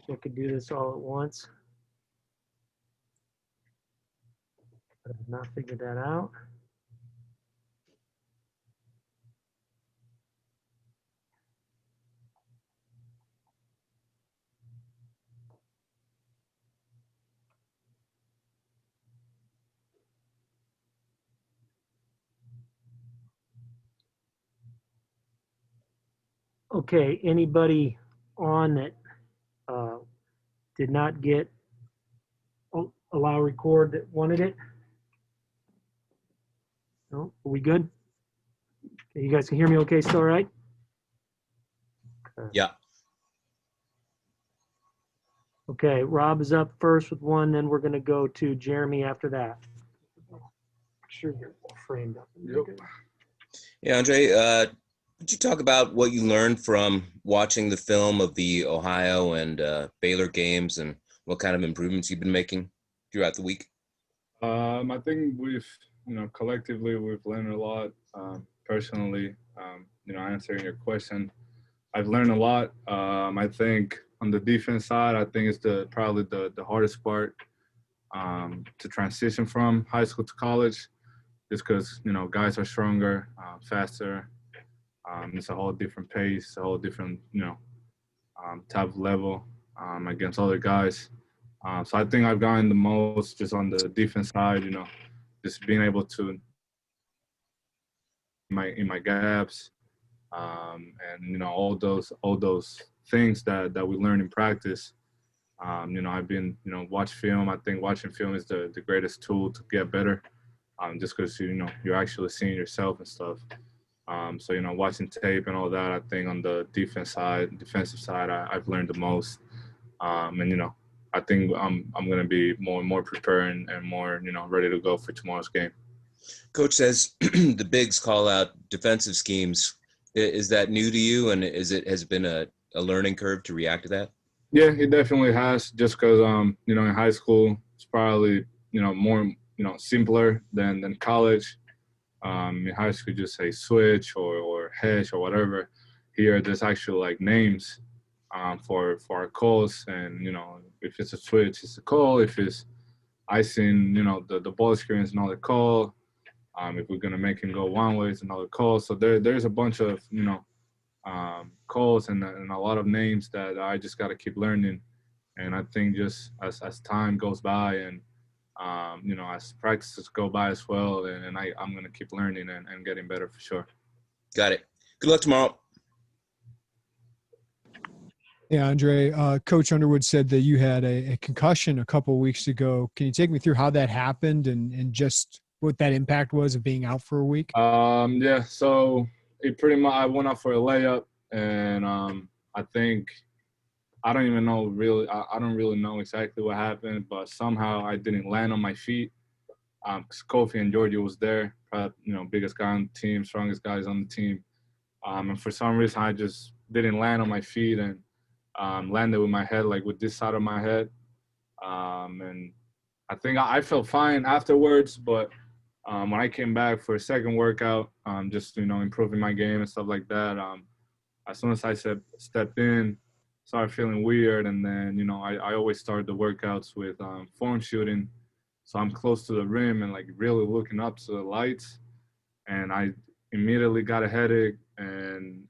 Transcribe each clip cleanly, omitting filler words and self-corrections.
Wish I could do this all at once. But I've not figured that out. Okay, anybody on that did not get allow record that wanted it? No, are we good? Okay, you guys can hear me okay still, right? Okay. Yeah. Okay, Rob is up first with one, then we're gonna go to Jeremy after that. Make sure you're all framed up. Yep. Yeah, Andre, could you talk about what you learned from watching the film of the Ohio and Baylor games and what kind of improvements you've been making throughout the week? I think collectively we've learned a lot. Personally, answering your question, I've learned a lot. I think on the defense side, I think it's probably the hardest part to transition from high school to college, just because guys are stronger, faster. It's a whole different pace, a whole different type of level against other guys. So I think I've gotten the most just on the defense side, just being able to in my gaps, and all those things that we learn in practice. I've been watch film. I think watching film is the greatest tool to get better, just because you're actually seeing yourself and stuff. So watching tape and all that, I think on the defensive side, I've learned the most. And I think I'm going to be more and more prepared and more ready to go for tomorrow's game. Coach says the bigs call out defensive schemes. Is that new to you, and has it been a learning curve to react to that? Yeah, it definitely has. Just because in high school it's probably more simpler than college. In high school, just say switch or hash or whatever. Here, there's actually like names for our calls, and if it's a switch, it's a call. If it's icing, the ball screen is another call. If we're gonna make him go one way, it's another call. So there's a bunch of calls and a lot of names that I just got to keep learning. And I think just as time goes by and as practices go by as well, and I'm going to keep learning and getting better for sure. Got it. Good luck tomorrow. Yeah, Andre, Coach Underwood said that you had a concussion a couple of weeks ago. Can you take me through how that happened and just what that impact was of being out for a week? Yeah, so it pretty much, I went out for a layup, and I think, I don't even know really, I don't really know exactly what happened, but somehow I didn't land on my feet. Because Kofi and Georgie was there, probably, biggest guy on the team, strongest guys on the team. And for some reason, I just didn't land on my feet and landed with my head, like with this side of my head. And I think I felt fine afterwards, but when I came back for a second workout, just, improving my game and stuff like that, as soon as I stepped in, started feeling weird. And then, I always start the workouts with form shooting. So I'm close to the rim and like really looking up to the lights. And I immediately got a headache and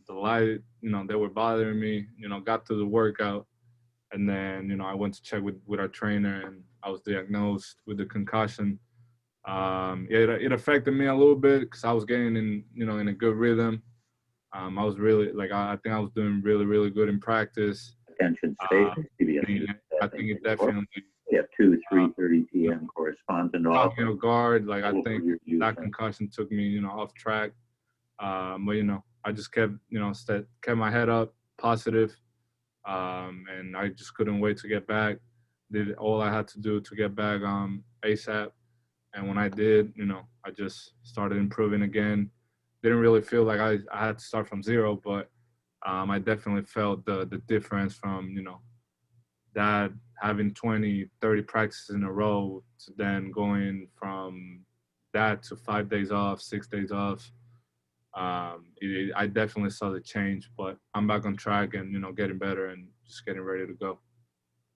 the light, they were bothering me, got to the workout. And then, I went to check with our trainer and I was diagnosed with the concussion. It affected me a little bit because I was getting in a good rhythm. I was really I think I was doing really, really good in practice. Attention station, I think it definitely. Yeah, 2:30 p.m. correspondent Caught office. me off guard. I think that concussion took me, off track. But I just kept, kept my head up, positive, and I just couldn't wait to get back. Did all I had to do to get back ASAP. And when I did, I just started improving again. Didn't really feel like I had to start from zero, but I definitely felt the difference from, that having 20, 30 practices in a row to then going from that to 5 days off, 6 days off. I definitely saw the change, but I'm back on track and, getting better and just getting ready to go.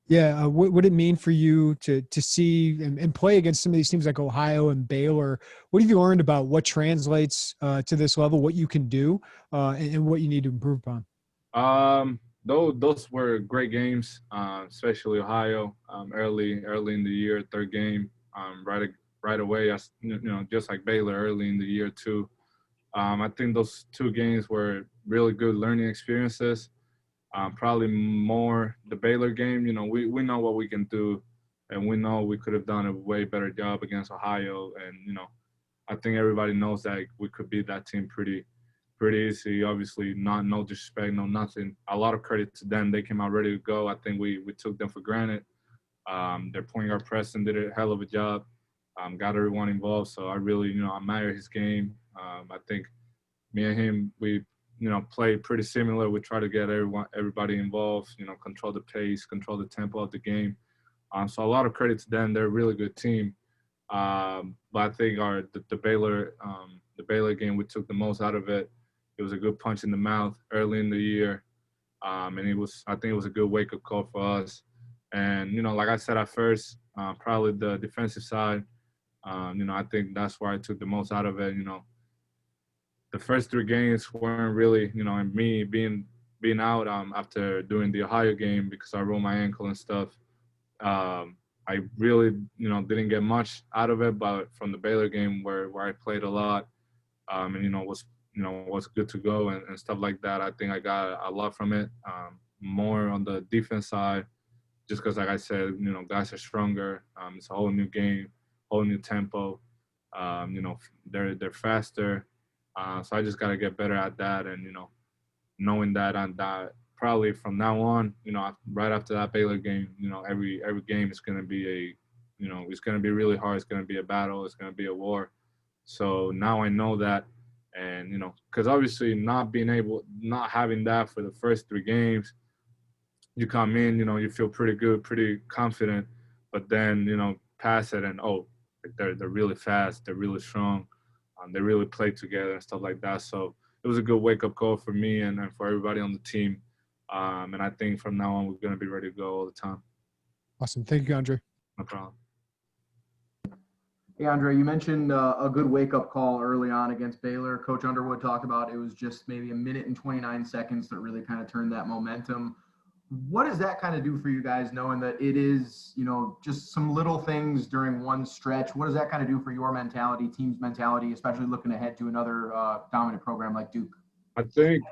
Yeah, what would it mean for you to see and play against some of these teams like Ohio and Baylor? What have you learned about what translates to this level, what you can do, and what you need to improve upon? Those were great games, especially Ohio. Early in the year, third game, right away. Just like Baylor, early in the year too. I think those two games were really good learning experiences. Probably more the Baylor game. We know what we can do, and we know we could have done a way better job against Ohio. And I think everybody knows that we could beat that team pretty easy. Obviously, no disrespect, no nothing. A lot of credit to them. They came out ready to go. I think we took them for granted. Their point guard Preston did a hell of a job. Got everyone involved. So I really, admire his game. I think me and him, we play pretty similar. We try to get everybody involved, control the pace, control the tempo of the game. So a lot of credit to them. They're a really good team. But I think the Baylor game, we took the most out of it. It was a good punch in the mouth early in the year. And I think it was a good wake-up call for us. And, like I said at first, probably the defensive side, I think that's where I took the most out of it. The first three games weren't really, and me being out after doing the Ohio game because I rolled my ankle and stuff. I really, didn't get much out of it, but from the Baylor game where I played a lot, and was good to go and stuff like that. I think I got a lot from it. More on the defense side, just because, like I said, guys are stronger. It's a whole new game, whole new tempo. They're faster. So I just got to get better at that, and knowing that probably from now on, right after that Baylor game, every game is going to be it's going to be really hard. It's going to be a battle. It's going to be a war. So now I know that, and because obviously not having that for the first three games, you come in, you feel pretty good, pretty confident, but then pass it and they're really fast, they're really strong. They really play together and stuff like that. So it was a good wake-up call for me and for everybody on the team. And I think from now on, we're going to be ready to go all the time. Awesome. Thank you, Andre. No problem. Hey, Andre, you mentioned a good wake-up call early on against Baylor. Coach Underwood talked about it was just maybe a minute and 29 seconds that really kind of turned that momentum. What does that kind of do for you guys, knowing that it is, just some little things during one stretch? What does that kind of do for your mentality, team's mentality, especially looking ahead to another dominant program like Duke? I think,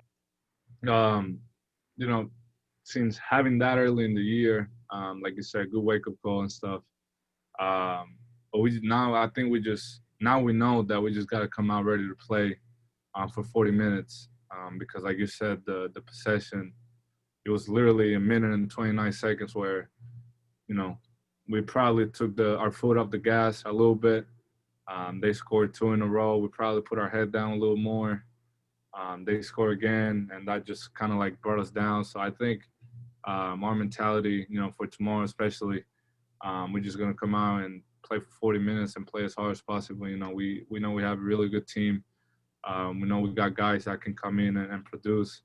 since having that early in the year, like you said, good wake-up call and stuff. But I think we know that we just got to come out ready to play for 40 minutes because, like you said, the possession, it was literally a minute and 29 seconds where, we probably took our foot off the gas a little bit. They scored two in a row. We probably put our head down a little more. They score again, and that just kind of like brought us down. So I think our mentality, for tomorrow especially, we're just going to come out and play for 40 minutes and play as hard as possible. We know we have a really good team. We know we got guys that can come in and produce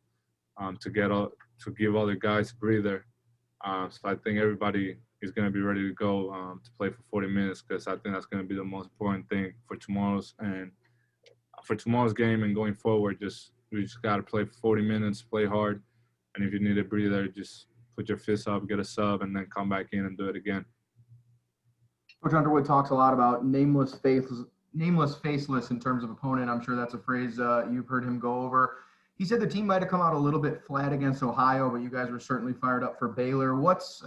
to give other guys a breather. So I think everybody is going to be ready to go to play for 40 minutes because I think that's going to be the most important thing for tomorrow's game and going forward. We just got to play for 40 minutes, play hard, and if you need a breather, just put your fists up, get a sub, and then come back in and do it again. Coach Underwood talks a lot about nameless, faceless in terms of opponent. I'm sure that's a phrase you've heard him go over. He said the team might have come out a little bit flat against Ohio, but you guys were certainly fired up for Baylor.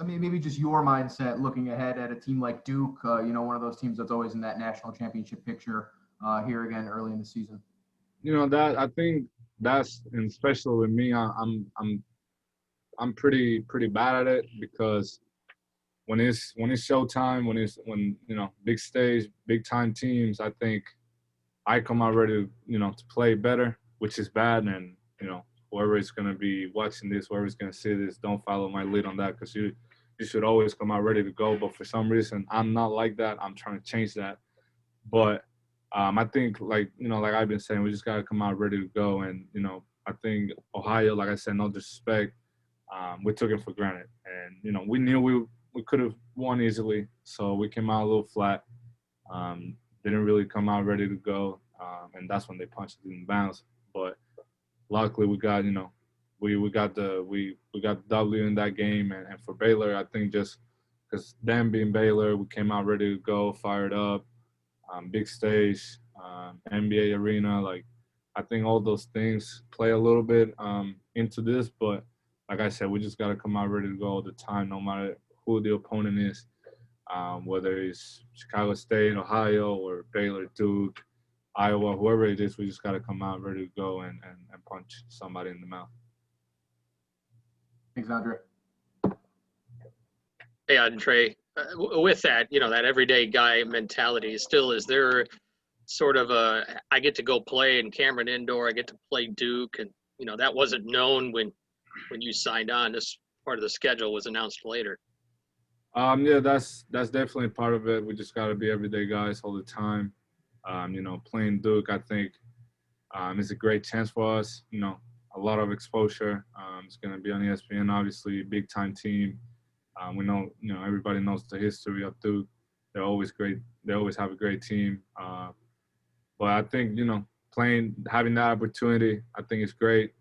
Maybe just your mindset looking ahead at a team like Duke, one of those teams that's always in that national championship picture here again early in the season. That I think that's, and especially with me, I'm pretty bad at it because when it's showtime, when big stage, big time teams, I think I come out ready to play better, which is bad. And whoever is going to be watching this, whoever's going to see this, don't follow my lead on that because you should always come out ready to go. But for some reason, I'm not like that. I'm trying to change that. But I think like I've been saying, we just got to come out ready to go. And I think Ohio, like I said, no disrespect. we took it for granted. And, you know, we knew we could have won easily. So we came out a little flat. Didn't really come out ready to go. And that's when they punched it in bounds. But luckily we got, you know, we got the W in that game. And for Baylor, I think just because them being Baylor, we came out ready to go, fired up, big stage, NBA arena. Like, I think all those things play a little bit into this. But like I said, we just got to come out ready to go all the time, no matter who the opponent is, whether it's Chicago State, Ohio, or Baylor, Duke, Iowa, whoever it is. We just got to come out ready to go and punch somebody in the mouth. Thanks, Andre. Hey, Andre, with that, you know, that everyday guy mentality, still, is there sort of I get to go play in Cameron Indoor, I get to play Duke, and, you know, that wasn't known when you signed on. This part of the schedule was announced later. Yeah, that's definitely part of it. We just got to be everyday guys all the time. You know, playing Duke, I think, is a great chance for us. You know, a lot of exposure. It's going to be on ESPN, obviously, big time team. We know, you know, everybody knows the history of Duke. They're always great. They always have a great team. But I think, you know, having that opportunity, I think it's great.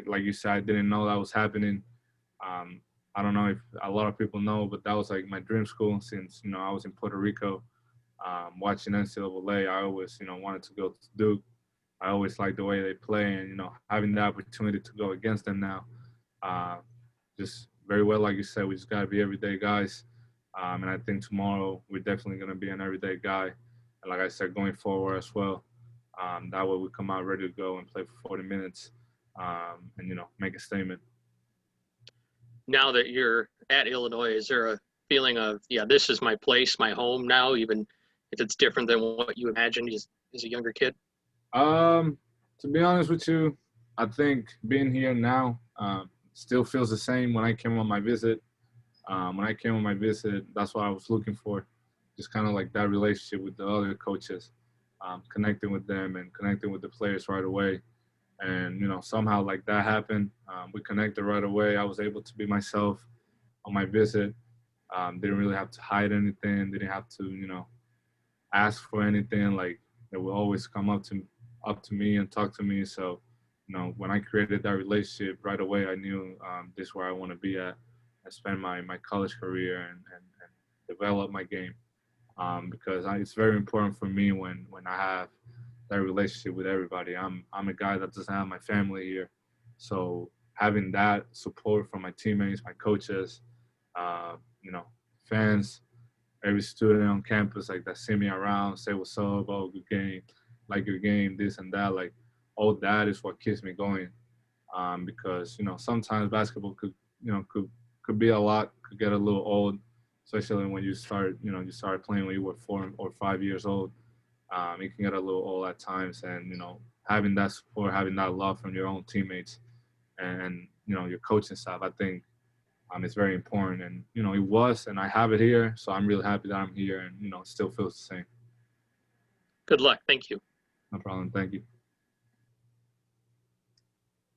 Like you said, I didn't know that was happening. I don't know if a lot of people know, but that was like my dream school since, you know, I was in Puerto Rico. Watching NCAA, I always, you know, wanted to go to Duke. I always liked the way they play, and, you know, having the opportunity to go against them now, just very well, like you said, we just got to be everyday guys. And I think tomorrow we're definitely going to be an everyday guy. And like I said, going forward as well, that way we come out ready to go and play for 40 minutes and, you know, make a statement. Now that you're at Illinois, is there a feeling of, yeah, this is my place, my home now, even if it's different than what you imagined as a younger kid? To be honest with you, I think being here now still feels the same when I came on my visit. That's what I was looking for, just kind of like that relationship with the other coaches, connecting with them and connecting with the players right away. And, you know, somehow like that happened. We connected right away. I was able to be myself on my visit. Didn't really have to hide anything. Didn't have to, you know, ask for anything. Like, they would always come up to me and talk to me. So, you know, when I created that relationship right away, I knew this is where I want to be at and spend my college career and develop my game. Because it's very important for me when I have that relationship with everybody. I'm a guy that doesn't have my family here. So having that support from my teammates, my coaches, you know, fans, every student on campus, like, that see me around, say what's up, oh, good game, like your game, this and that, like, all that is what keeps me going. Because, you know, sometimes basketball could be a lot, could get a little old, especially when you started playing when you were 4 or 5 years old. It can get a little old at times, and, you know, having that support, having that love from your own teammates and you know, your coaching staff, I think it's very important. And, you know, it was, and I have it here, so I'm really happy that I'm here, and, you know, it still feels the same. Good luck. Thank you. No problem. Thank you.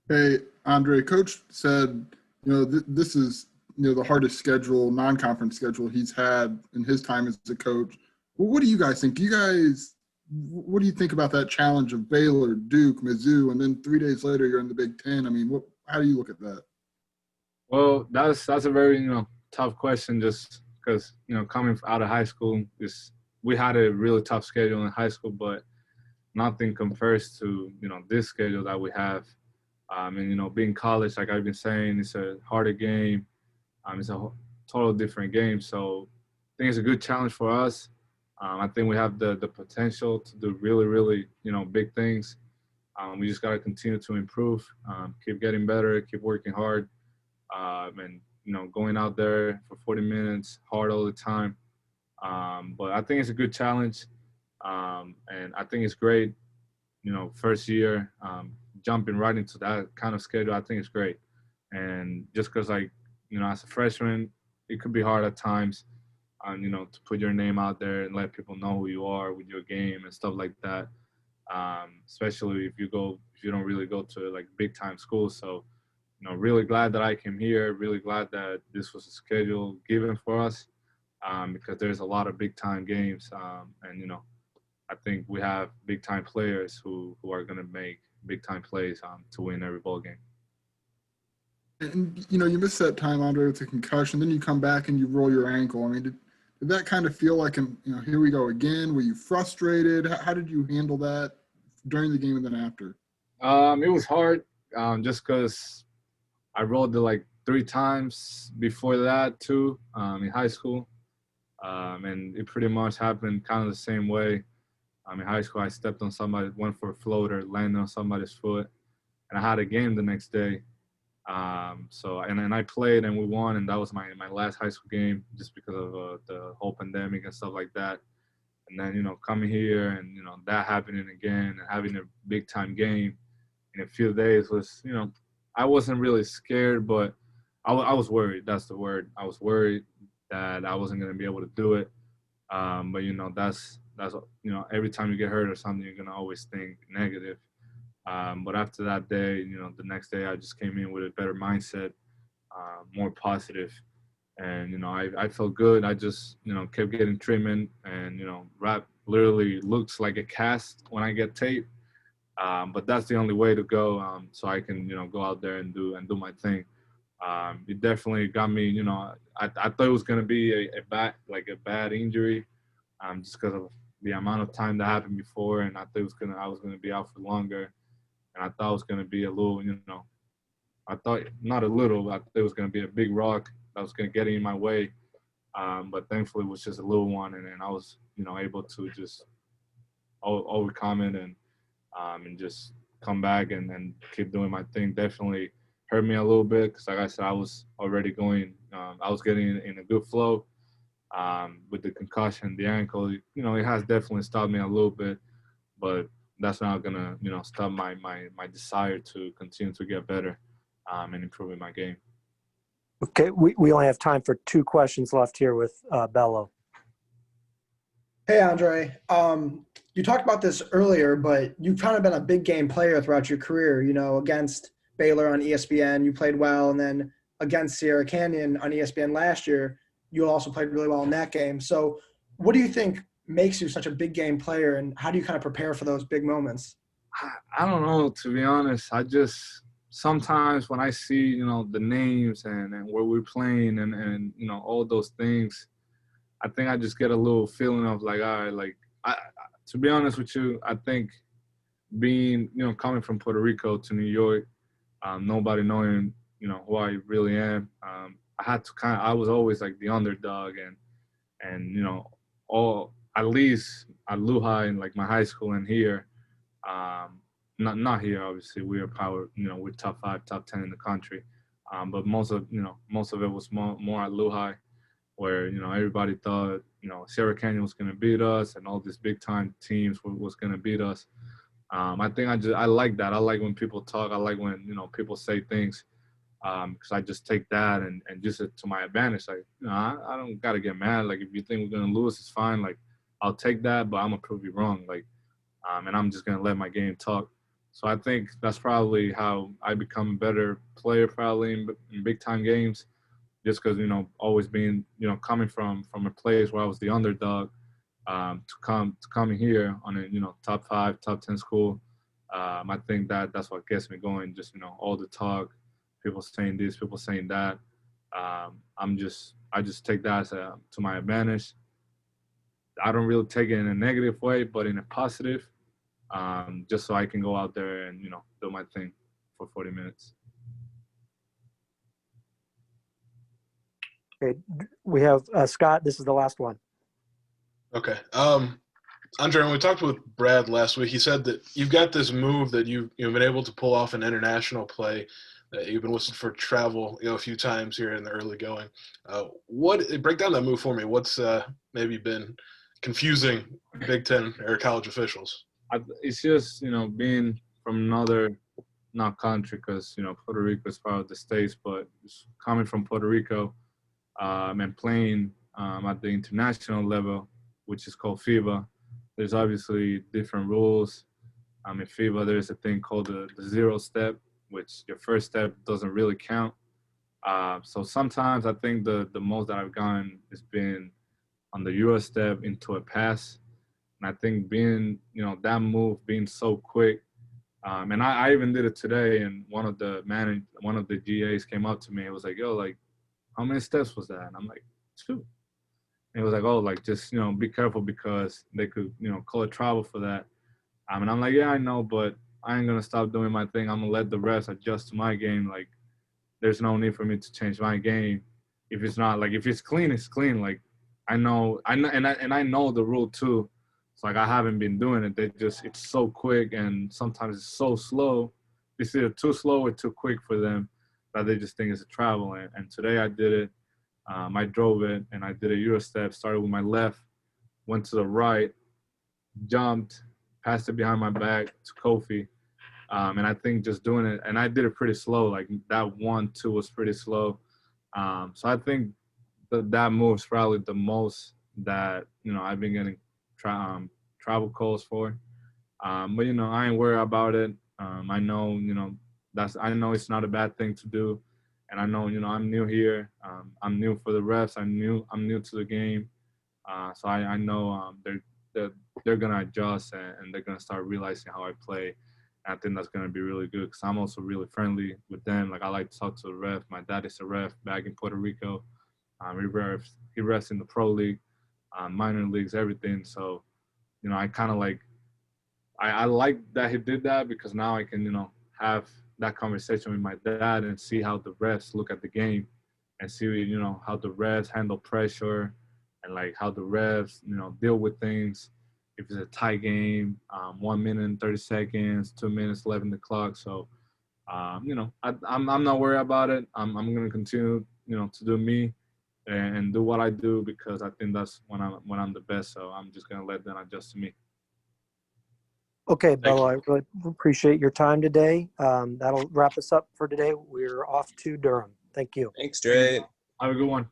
Hey, Andre, Coach said, you know, this is, you know, the hardest schedule, non-conference schedule he's had in his time as a coach. Well, what do you guys think? What do you think about that challenge of Baylor, Duke, Mizzou, and then 3 days later you're in the Big Ten? I mean, how do you look at that? Well, that's a very, you know, tough question, just because, you know, coming out of high school, we had a really tough schedule in high school, but nothing compares to, you know, this schedule that we have. And, you know, being college, like I've been saying, it's a harder game. It's a total different game. So I think it's a good challenge for us. I think we have the potential to do really, really, you know, big things. We just got to continue to improve, keep getting better, keep working hard, and, you know, going out there for 40 minutes, hard all the time. But I think it's a good challenge, and I think it's great, you know, first year, jumping right into that kind of schedule, I think it's great. And just because, like, you know, as a freshman, it could be hard at times, you know, to put your name out there and let people know who you are with your game and stuff like that. Especially if you don't really go to, like, big time schools. So really glad that I came here. Really glad that this was a schedule given for us, because there's a lot of big time games, and I think we have big time players who are going to make big time plays to win every ball game. And you missed that time, Andre, with the concussion. Then you come back and you roll your ankle. I mean, did that kind of feel like, here we go again? Were you frustrated? How did you handle that during the game and then after? It was hard, just because I rolled it like 3 times before that too, in high school, and it pretty much happened kind of the same way. In high school, I stepped on somebody, went for a floater, landed on somebody's foot, and I had a game the next day. And I played and we won, and that was my last high school game just because of the whole pandemic and stuff like that. And then, coming here and, that happening again and having a big time game in a few days was, I wasn't really scared, but I was worried. That's the word. I was worried that I wasn't going to be able to do it. But, that's every time you get hurt or something, you're going to always think negative. But after that day, the next day I just came in with a better mindset, more positive. And, I felt good. I just, kept getting treatment and, wrap literally looks like a cast when I get tape. But that's the only way to go, so I can, go out there and do my thing. It definitely got me, I thought it was going to be a bad injury, just because of the amount of time that happened before. And I thought I was going to be out for longer. And I thought it was going to be a little, I thought not a little, I thought it was going to be a big rock that was going to get in my way. But thankfully it was just a little one. And then I was, able to just overcome it and just come back and keep doing my thing. Definitely hurt me a little bit because, like I said, I was already going, I was getting in a good flow with the concussion, the ankle. It has definitely stopped me a little bit, but that's not gonna, stop my desire to continue to get better and improving my game. Okay, we only have time for 2 questions left here with Bello. Hey, Andre. You talked about this earlier, but you've kind of been a big game player throughout your career, against Baylor on ESPN, you played well, and then against Sierra Canyon on ESPN last year, you also played really well in that game. So what do you think makes you such a big game player, and how do you kind of prepare for those big moments? I don't know, to be honest. I just sometimes when I see, the names and where we're playing and all those things, I think I just get a little feeling of like, all right, to be honest with you, I think being, coming from Puerto Rico to New York, nobody knowing, who I really am, I had to I was always like the underdog and at least at Lehigh and like my high school and here, not here, obviously we are power, we're top 5, top 10 in the country. But most of it was more at Lehigh, where, everybody thought, Sierra Canyon was going to beat us and all these big time teams was going to beat us. I think I like that. I like when people talk. I like when, people say things, because I just take that and use it to my advantage. Like, I don't got to get mad. Like, if you think we're going to lose, it's fine. Like, I'll take that, but I'm going to prove you wrong. Like, and I'm just going to let my game talk. So I think that's probably how I become a better player, probably in big time games, just because, always being, coming from a place where I was the underdog, to coming here on a, top 5, top 10 school. I think that's what gets me going. Just, all the talk, people saying this, people saying that. I just take that to my advantage. I don't really take it in a negative way, but in a positive, just so I can go out there and, do my thing for 40 minutes. Okay, we have Scott. This is the last one. Okay. Andre, when we talked with Brad last week, he said that you've got this move that you've been able to pull off an international play. That you've been listed for travel, a few times here in the early going. Break down that move for me. What's maybe been confusing Big Ten or college officials? It's just, being from another, not country, because, Puerto Rico is part of the States, but coming from Puerto Rico and playing at the international level, which is called FIBA, there's obviously different rules. In FIBA, there's a thing called the 0 step, which your first step doesn't really count. So sometimes I think the most that I've gone has been on the Euro step into a pass. And I think being, that move being so quick, and I even did it today, and one of the GAs came up to me and was like, yo, like, how many steps was that? And I'm like, 2. And it was like, oh, like, just, be careful because they could, call a travel for that. And I'm like, yeah, I know, but I ain't going to stop doing my thing. I'm going to let the refs adjust to my game. Like, there's no need for me to change my game. If it's not, like, if it's clean, it's clean. Like, I know, and I know the rule too. It's like I haven't been doing it. It's so quick, and sometimes it's so slow. It's either too slow or too quick for them that they just think it's a travel. And today I did it. I drove it, and I did a Euro step. Started with my left, went to the right, jumped, passed it behind my back to Kofi. And I think just doing it, and I did it pretty slow. Like that 1-2 was pretty slow. So I think that move's probably the most that, I've been getting travel calls for. But, I ain't worried about it. I know, I know it's not a bad thing to do. And I know, I'm new here. I'm new for the refs. I'm new to the game. So I know they're going to adjust and they're going to start realizing how I play. And I think that's going to be really good because I'm also really friendly with them. Like, I like to talk to the ref. My dad is a ref back in Puerto Rico. He refs in the pro league, minor leagues, everything. So, I kind of like, I like that he did that because now I can, have that conversation with my dad and see how the refs look at the game and see, how the refs handle pressure and like how the refs, deal with things. If it's a tie game, 1 minute and 30 seconds, 2 minutes left in the clock. So, I'm not worried about it. I'm going to continue, to do me and do what I do because I think that's when I'm the best. So I'm just going to let them adjust to me. Okay, Bello, I really appreciate your time today. That'll wrap us up for today. We're off to Durham. Thank you. Thanks, Dre. Have a good one.